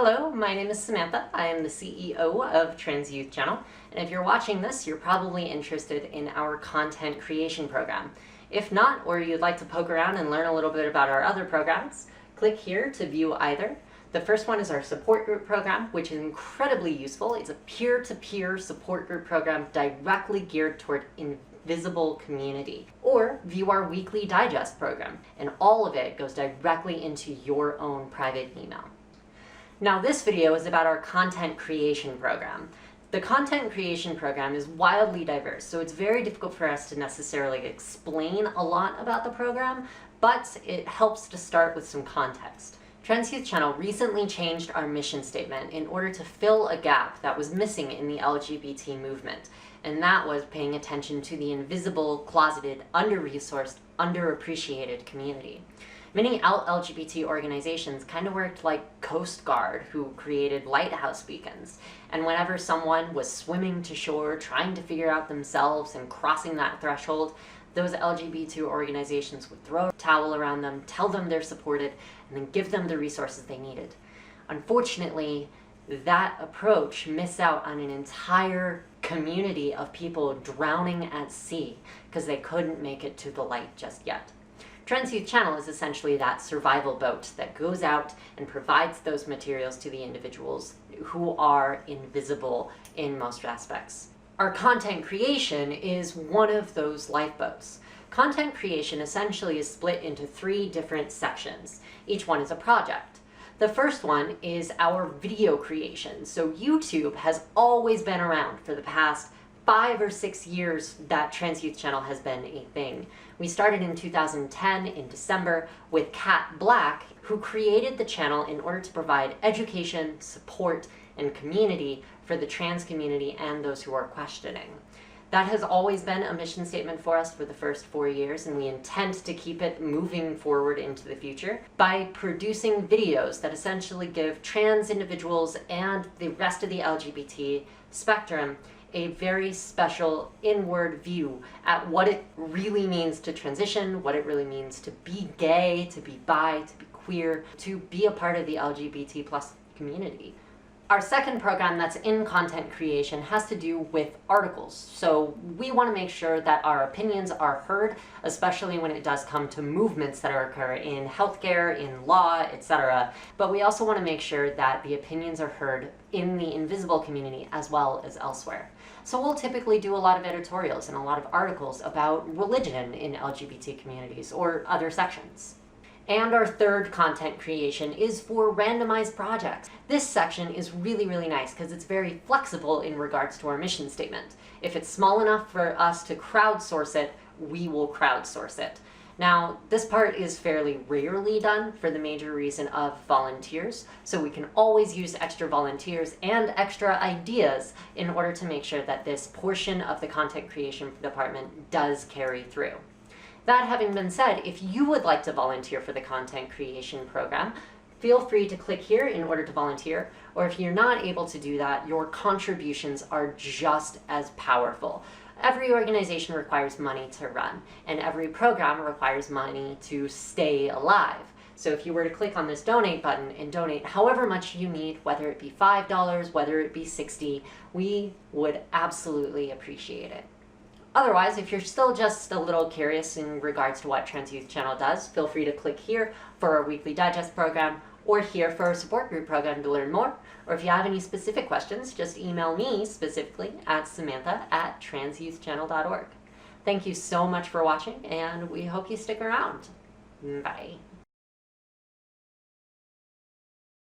Hello, my name is Samantha. I am the CEO of Trans Youth Channel, and if you're watching this, you're probably interested in our content creation program. If not, or you'd like to poke around and learn a little bit about our other programs, click here to view either. The first one is our support group program, which is incredibly useful. It's a peer-to-peer support group program directly geared toward invisible community. Or view our weekly digest program, and all of it goes directly into your own private email. Now this video is about our content creation program. The content creation program is wildly diverse, so it's very difficult for us to necessarily explain a lot about the program, but it helps to start with some context. Trans Youth Channel recently changed our mission statement in order to fill a gap that was missing in the LGBT movement, and that was paying attention to the invisible, closeted, under-resourced, underappreciated community. Many LGBT organizations kind of worked like Coast Guard, who created lighthouse beacons, and whenever someone was swimming to shore, trying to figure out themselves and crossing that threshold, those LGBT organizations would throw a towel around them, tell them they're supported, and then give them the resources they needed. Unfortunately, that approach missed out on an entire community of people drowning at sea because they couldn't make it to the light just yet. Trans Youth Channel is essentially that survival boat that goes out and provides those materials to the individuals who are invisible in most aspects. Our content creation is one of those lifeboats. Content creation essentially is split into 3 different sections. Each one is a project. The first one is our video creation. So YouTube has always been around for the past 5 or 6 years that Trans Youth Channel has been a thing. We started in 2010 in December with Kat Black, who created the channel in order to provide education, support, and community for the trans community and those who are questioning. That has always been a mission statement for us for the first 4 years, and we intend to keep it moving forward into the future by producing videos that essentially give trans individuals and the rest of the LGBT spectrum a very special inward view at what it really means to transition, what it really means to be gay, to be bi, to be queer, to be a part of the LGBT plus community. Our second program that's in content creation has to do with articles. So we want to make sure that our opinions are heard, especially when it does come to movements that occur in healthcare, in law, etc. But we also want to make sure that the opinions are heard in the invisible community as well as elsewhere. So we'll typically do a lot of editorials and a lot of articles about religion in LGBT communities or other sections. And our third content creation is for randomized projects. This section is really nice because it's very flexible in regards to our mission statement. If it's small enough for us to crowdsource it, we will crowdsource it. Now, this part is fairly rarely done for the major reason of volunteers, so we can always use extra volunteers and extra ideas in order to make sure that this portion of the content creation department does carry through. That having been said, if you would like to volunteer for the content creation program, feel free to click here in order to volunteer, or if you're not able to do that, your contributions are just as powerful. Every organization requires money to run, and every program requires money to stay alive. So if you were to click on this donate button and donate however much you need, whether it be $5, whether it be $60, we would absolutely appreciate it. Otherwise, if you're still just a little curious in regards to what Trans Youth Channel does, feel free to click here for our weekly digest program, or here for our support group program to learn more. Or if you have any specific questions, just email me specifically at samantha@transyouthchannel.org. Thank you so much for watching, and we hope you stick around. Bye.